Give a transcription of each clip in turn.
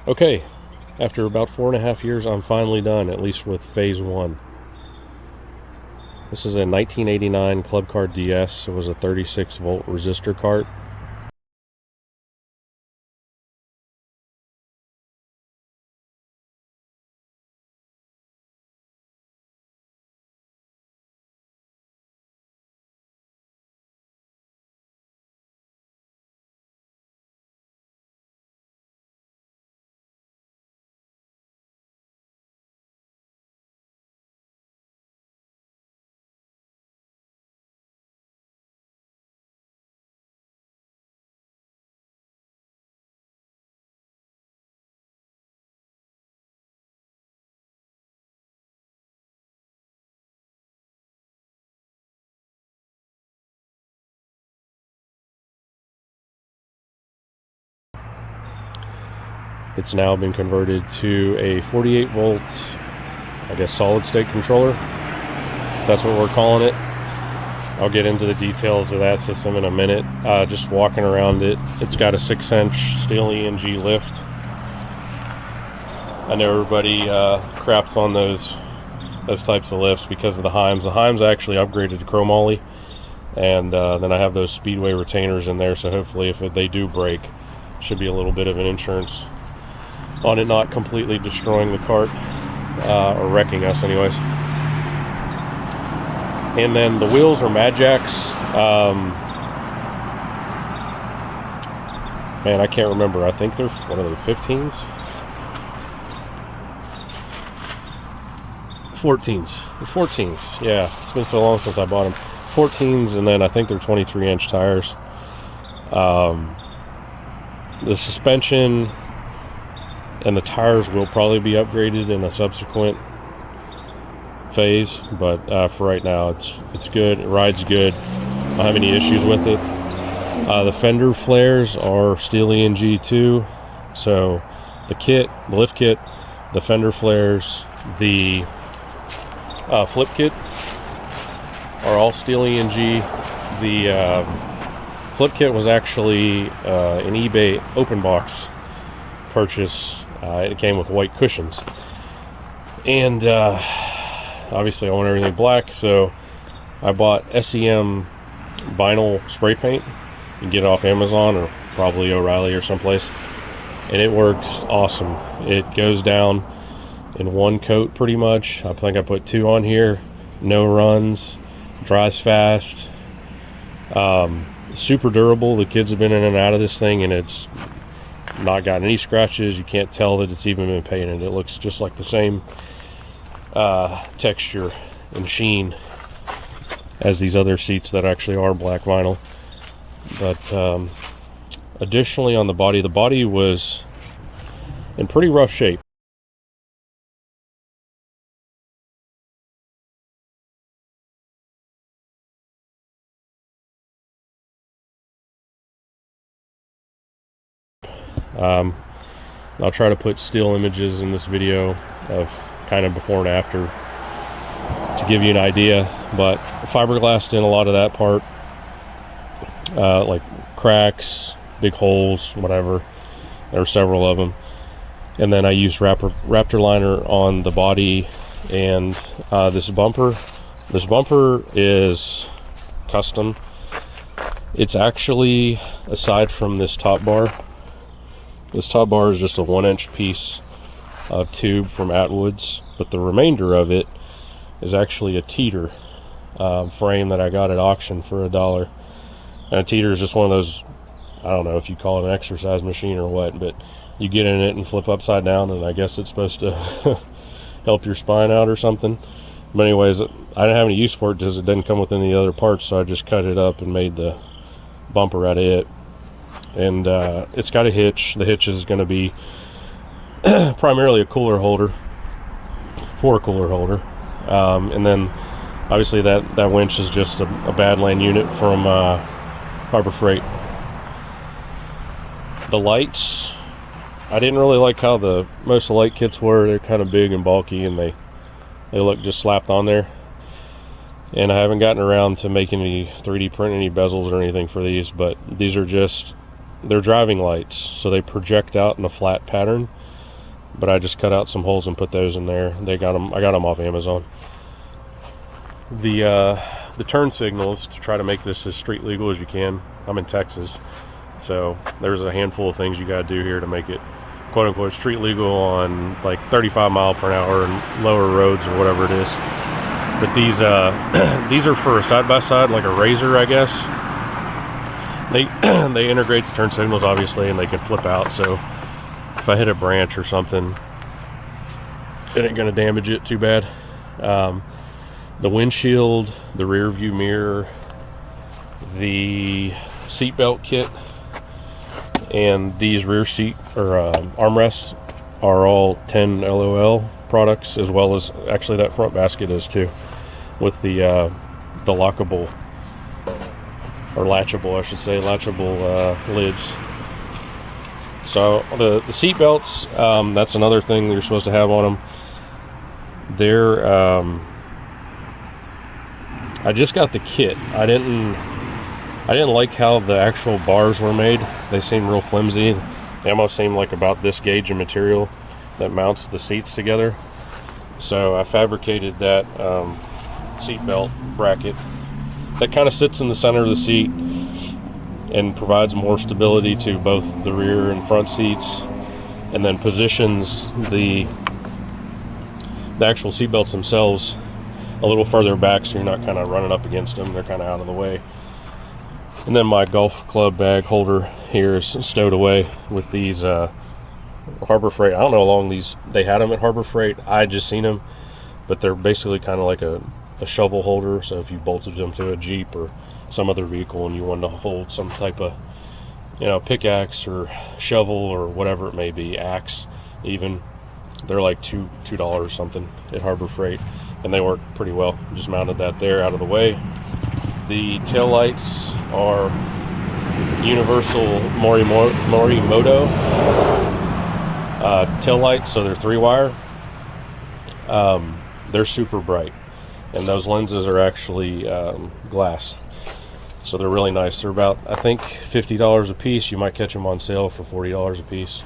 Okay, after about 4.5 years, I'm finally done, at least with phase one. This is a 1989 Club Car DS. It was a 36 volt resistor cart. It's now been converted to a 48 volt, I guess, solid state controller. That's what we're calling it. I'll get into the details of that system in a minute. Just walking around it, it's got a 6-inch steel ENG lift. I know everybody craps on those types of lifts because of the Heims. The Heims actually upgraded to chromoly, and then I have those Speedway retainers in there, so hopefully if they do break, should be a little bit of an insurance on it not completely destroying the cart, or wrecking us anyways. And then the wheels are Mad Jacks. Man, I can't remember. I think they're, what are they, 15s? 14s. Yeah, it's been so long since I bought them. 14s, and then I think they're 23-inch tires. The suspension and the tires will probably be upgraded in a subsequent phase, but for right now it's good. It rides good. I don't have any issues with it. The fender flares are steel ENG too, so the lift kit, the fender flares, the flip kit are all steel ENG. The flip kit was actually an eBay open box purchase. It came with white cushions, and obviously I want everything black, so I bought SEM vinyl spray paint. You can get it off Amazon or probably O'Reilly or someplace, and it works awesome. It goes down in one coat pretty much. I think I put 2 on here. No runs, dries fast, super durable. The kids have been in and out of this thing, and it's not got any scratches. You can't tell that it's even been painted. It looks just like the same texture and sheen as these other seats that actually are black vinyl. But additionally on the body was in pretty rough shape. I'll try to put still images in this video of kind of before and after to give you an idea, but fiberglassed in a lot of that part, like cracks, big holes, whatever. There are several of them. And then I used Raptor liner on the body and this bumper. This bumper is custom. It's actually, aside from this top bar is just a 1-inch piece of tube from Atwood's, but the remainder of it is actually a teeter frame that I got at auction for $1. And a teeter is just one of those, I don't know if you call it an exercise machine or what, but you get in it and flip upside down, and I guess it's supposed to help your spine out or something. But anyways, I didn't have any use for it because it didn't come with any other parts, so I just cut it up and made the bumper out of it. And it's got a hitch. The hitch is going to be primarily a cooler holder, for a cooler holder. And then obviously that winch is just a Badland unit from Harbor Freight. The lights, I didn't really like how most of the light kits were. They're kind of big and bulky, and they look just slapped on there. And I haven't gotten around to making any 3D print any bezels or anything for these, but these are just, they're driving lights, so they project out in a flat pattern. but I just cut out some holes and put those in there. I got them off Amazon. The turn signals, to try to make this as street legal as you can. I'm in Texas, so there's a handful of things you got to do here to make it quote unquote street legal on like 35 mile per hour and lower roads or whatever it is. But these these are for a side-by-side, like a razor, I guess. They integrate the turn signals obviously, and they can flip out, so if I hit a branch or something, it ain't gonna damage it too bad. The windshield, the rear view mirror, the seatbelt kit, and these rear seat or armrests are all 10 LOL products, as well as actually that front basket is too, with the lockable, or latchable, I should say, latchable lids. So the seat belts, that's another thing you're supposed to have on them. They're I just got the kit. I didn't like how the actual bars were made. They seem real flimsy. They almost seem like about this gauge of material that mounts the seats together. So I fabricated that seat belt bracket that kind of sits in the center of the seat and provides more stability to both the rear and front seats, and then positions the actual seat belts themselves a little further back, so you're not kind of running up against them. They're kind of out of the way. And then my golf club bag holder here is stowed away with these Harbor Freight. I don't know how long they had them at Harbor Freight. I just seen them, but they're basically kind of like a shovel holder. So if you bolted them to a Jeep or some other vehicle and you wanted to hold some type of, pickaxe or shovel or whatever it may be, axe even, they're like $2 something at Harbor Freight, and they work pretty well. Just mounted that there out of the way. The tail lights are universal Morimoto tail lights, so they're 3-wire. They're super bright, and those lenses are actually glass, so they're really nice. They're about, I think, $50 a piece. You might catch them on sale for $40 a piece.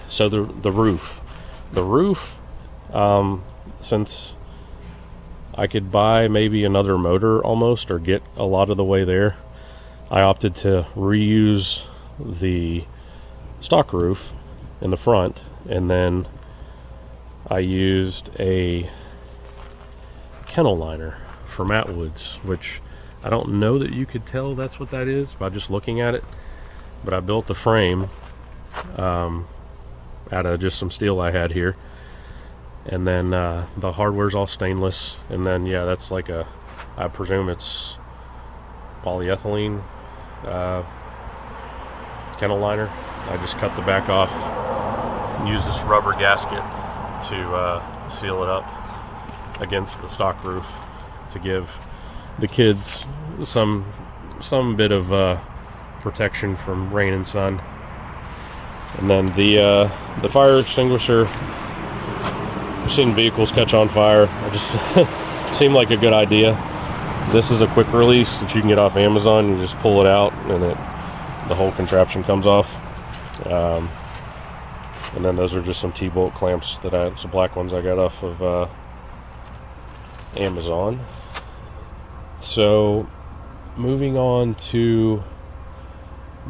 So the roof, since I could buy maybe another motor almost, or get a lot of the way there, I opted to reuse the stock roof in the front, and then I used a kennel liner for Matt Woods, which I don't know that you could tell that's what that is by just looking at it, but I built the frame out of just some steel I had here, and then the hardware's all stainless, and then that's like I presume it's polyethylene kennel liner. I just cut the back off and use this rubber gasket to seal it up against the stock roof to give the kids some bit of protection from rain and sun. And then the fire extinguisher, I've seen vehicles catch on fire. I just seemed like a good idea. This is a quick release that you can get off Amazon. You just pull it out and the whole contraption comes off. And then those are just some T-bolt clamps some black ones I got off of Amazon. So moving on to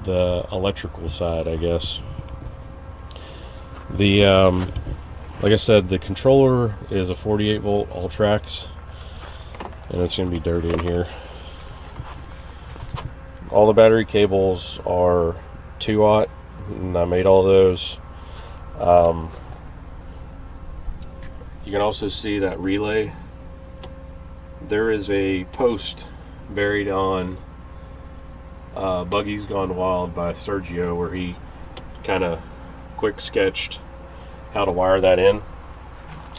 the electrical side, I guess. Like I said, the controller is a 48 volt Ultrax, and it's going to be dirty in here. All the battery cables are 2-aught, and I made all those. You can also see that relay. There is a post buried on Buggy's Gone Wild by Sergio, where he kind of quick sketched how to wire that in,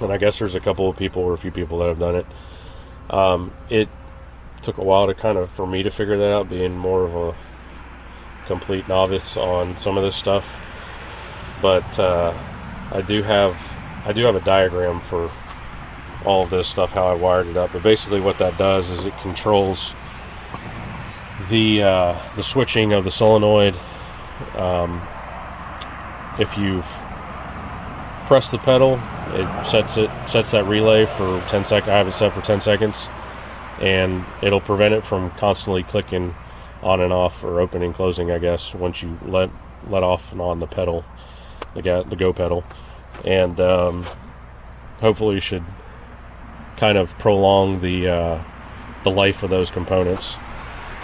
and I guess there's a couple of people or a few people that have done it. It took a while for me to figure that out, being more of a complete novice on some of this stuff, but I do have a diagram for all of this stuff, how I wired it up. But basically what that does is it controls the switching of the solenoid if you've pressed the pedal, it sets that relay for 10 seconds. I have it set for 10 seconds, and it'll prevent it from constantly clicking on and off, or opening and closing, I guess, once you let off and on the pedal, the go pedal. And hopefully should kind of prolong the life of those components.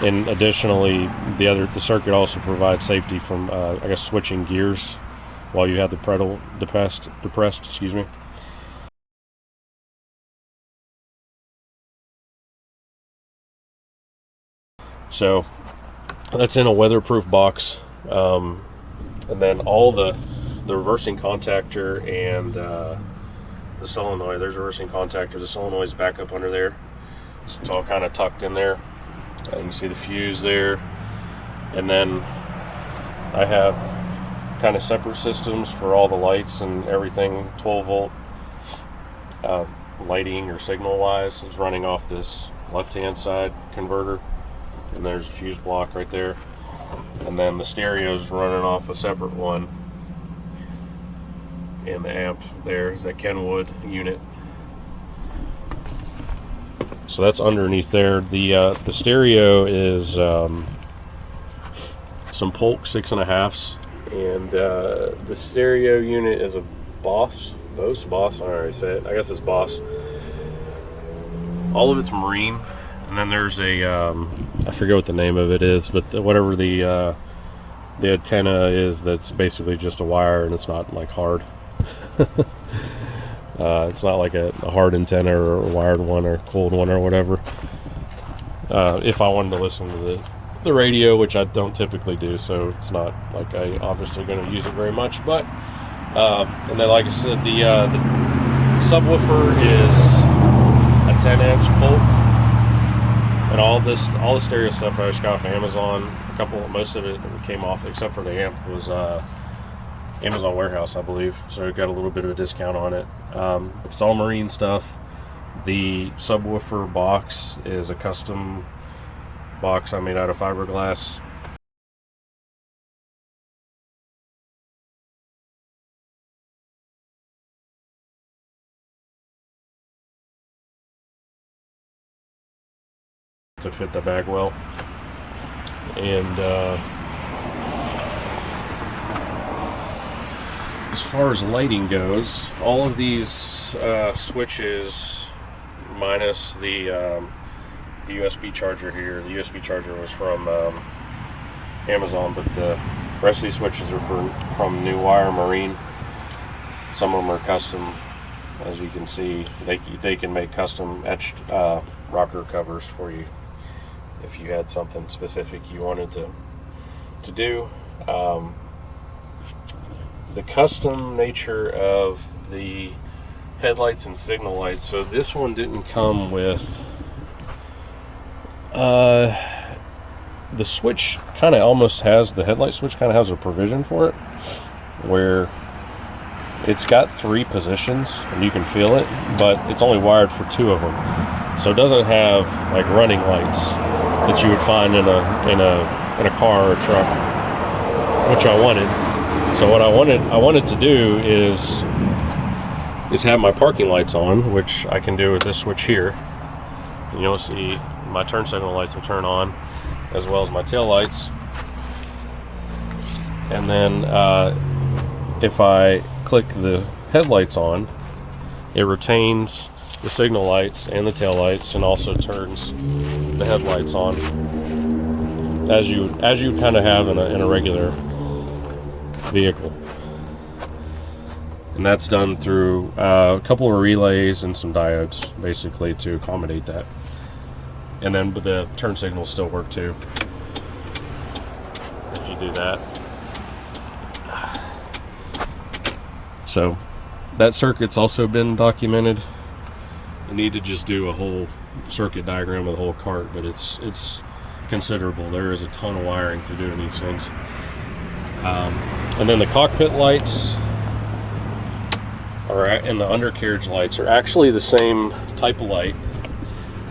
And additionally, the circuit also provides safety from I guess switching gears while you have the pedal depressed. Excuse me. So that's in a weatherproof box, and then all the reversing contactor and the solenoid. There's a reversing contactor. The solenoid's back up under there, so it's all kind of tucked in there. You can see the fuse there, and then I have kind of separate systems for all the lights and everything. 12 volt lighting or signal wise is running off this left hand side converter, and there's a fuse block right there, and then the stereo's running off a separate one, and the amp there is that Kenwood unit. So that's underneath there. The stereo is some Polk 6.5s, and the stereo unit is a Bose. I already said it. I guess it's Bose. All of it's marine, and then there's a I forget what the name of it is, but whatever the antenna is, that's basically just a wire, and it's not like hard. It's not like a hard antenna or a wired one or a cold one or whatever. If I wanted to listen to the radio, which I don't typically do, so it's not like I obviously going to use it very much. But and then, like I said, the subwoofer is a 10-inch Polk, and all the stereo stuff I just got off Amazon. Most of it came off, except for the amp, was Amazon Warehouse, I believe, so it got a little bit of a discount on it. It's all marine stuff. The subwoofer box is a custom box I made out of fiberglass. To fit the bag well. And as far as lighting goes, all of these switches, minus the USB charger here. The USB charger was from Amazon, but the rest of these switches are from New Wire Marine. Some of them are custom, as you can see. They can make custom etched rocker covers for you if you had something specific you wanted to do. The custom nature of the headlights and signal lights. So this one didn't come with the switch. Kind of almost has the headlight switch kind of has a provision for it where it's got 3 positions and you can feel it, but it's only wired for 2 of them. So it doesn't have like running lights that you would find in a car or a truck, which I wanted. So what I wanted to do is have my parking lights on, which I can do with this switch here. And you'll see my turn signal lights will turn on, as well as my tail lights. And then if I click the headlights on, it retains the signal lights and the tail lights, and also turns the headlights on as you kind of have in a regular vehicle. And that's done through a couple of relays and some diodes, basically, to accommodate that. And then the turn signals still work too if you do that. So that circuit's also been documented. You need to just do a whole circuit diagram of the whole cart, but it's considerable. There is a ton of wiring to do in these things. And then the cockpit lights and the undercarriage lights are actually the same type of light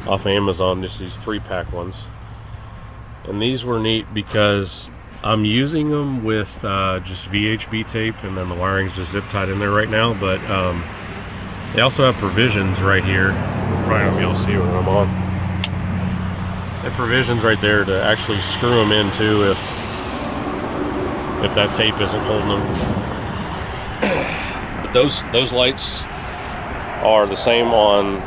off Amazon, just these 3-pack ones. And these were neat because I'm using them with just VHB tape, and then the wiring's just zip tied in there right now, but they also have provisions right here. You'll probably not be able to see what I'm on. They have provisions right there to actually screw them in too if that tape isn't holding them. But those lights are the same on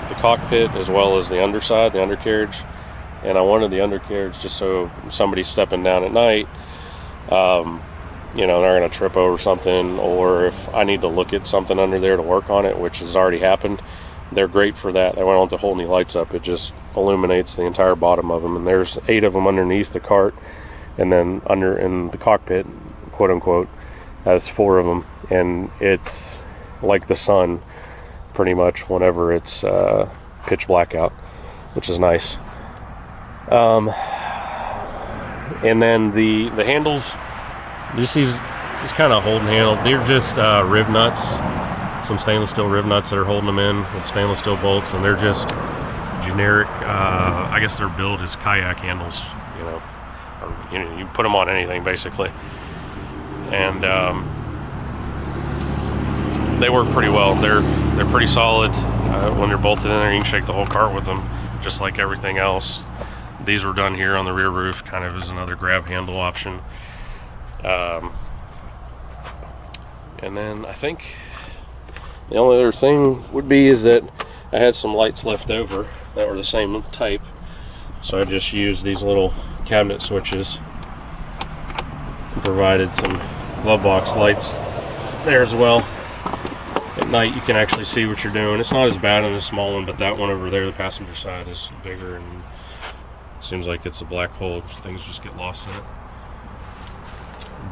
the cockpit as well as the underside, the undercarriage. And I wanted the undercarriage just so somebody's stepping down at night, you know, they're going to trip over something, or if I need to look at something under there to work on it, which has already happened, they're great for that. I don't have to hold any lights up. It just illuminates the entire bottom of them. And there's 8 of them underneath the cart, and then under in the cockpit, quote unquote, has 4 of them. And it's like the sun pretty much whenever it's pitch black out, which is nice. And then the handles, just these kind of holding handle, they're just riv nuts, some stainless steel riv nuts that are holding them in with stainless steel bolts, and they're just generic. I guess their build is kayak handles, you know, or, you know, you put them on anything basically, and they work pretty well. They're pretty solid. When they're bolted in there, you can shake the whole cart with them, just like everything else. These were done here on the rear roof, kind of as another grab handle option. And then I think the only other thing would be is that I had some lights left over that were the same type, so I just used these little cabinet switches and provided some glove box lights there as well. At night you can actually see what you're doing. It's not as bad on the small one, but that one over there, the passenger side, is bigger and seems like it's a black hole. Things just get lost in it.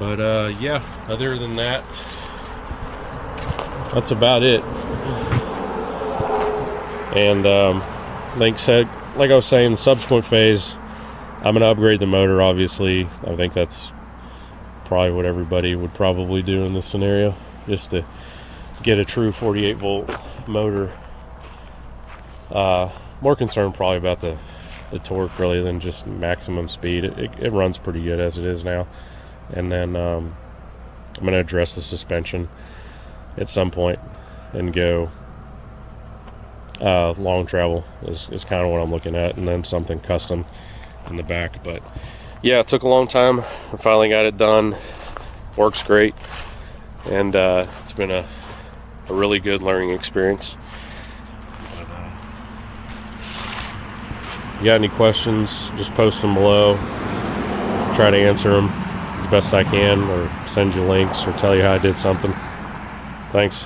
But yeah, other than that, that's about it. And like I was saying, the subsequent phase, I'm going to upgrade the motor, obviously. I think that's probably what everybody would probably do in this scenario, just to get a true 48 volt motor. More concerned probably about the torque really than just maximum speed. It runs pretty good as it is now. And then I'm going to address the suspension at some point and go long travel is kind of what I'm looking at, and then something custom in the back. But yeah, it took a long time. I finally got it done. Works great, and it's been a really good learning experience. If you got any questions, just post them below. Try to answer them as best I can, or send you links, or tell you how I did something. Thanks.